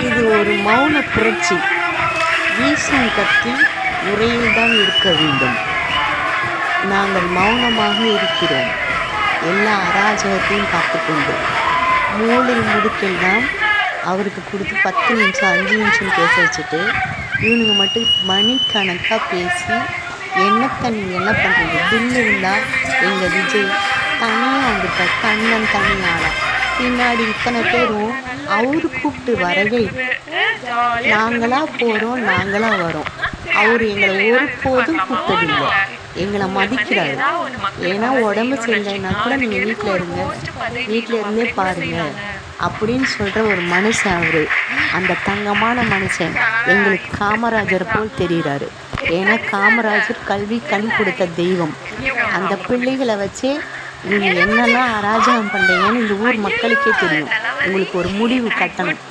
இது ஒரு மௌன புரட்சி. வீசும் கத்தி உரையில்தான் இருக்க வேண்டும். நாங்கள் மௌனமாக இருக்கிறோம், எல்லா அராஜகத்தையும் பார்த்துக்கொண்டு. மூளையில் முடுக்கெல்லாம் அவருக்கு கொடுத்து 10 நிமிஷம் 5 நிமிஷம் பேச வச்சுட்டு இவனுங்க மட்டும் மணிக்கணக்காக பேசி என்னத்தை நீங்கள் என்ன பண்ணுறீங்க? பில்லு இருந்தால் எங்கள் விஜய் தனியாக வந்துட்டார், கண்ணன் தனியாளா. பின்னாடி இத்தனை பேரும் அவரு கூப்பிட்டு வரவே, நாங்களாக போகிறோம் நாங்களாக வரோம். அவர் எங்களை ஒருபோதும் கூப்பிட்டதில்லை, எங்களை மதிக்கிறாரு. ஏன்னா உடம்பு சரியில்லைன்னா கூட நீங்கள் வீட்டில் இருங்க, வீட்டில் இருந்தே பாருங்கள் அப்படின்னு சொல்கிற ஒரு மனுஷன் அவர். அந்த தங்கமான மனுஷன் எங்களுக்கு காமராஜர் போல் தெரிகிறாரு. ஏன்னா காமராஜர் கல்வி கண் கொடுத்த தெய்வம். அந்த பிள்ளைகளை வச்சே நீங்கள் என்னெல்லாம் அராஜகம் பண்ணுறீங்கன்னு இந்த ஊர் மக்களுக்கே தெரியும். உங்களுக்கு ஒரு முடிவு கட்டணும்.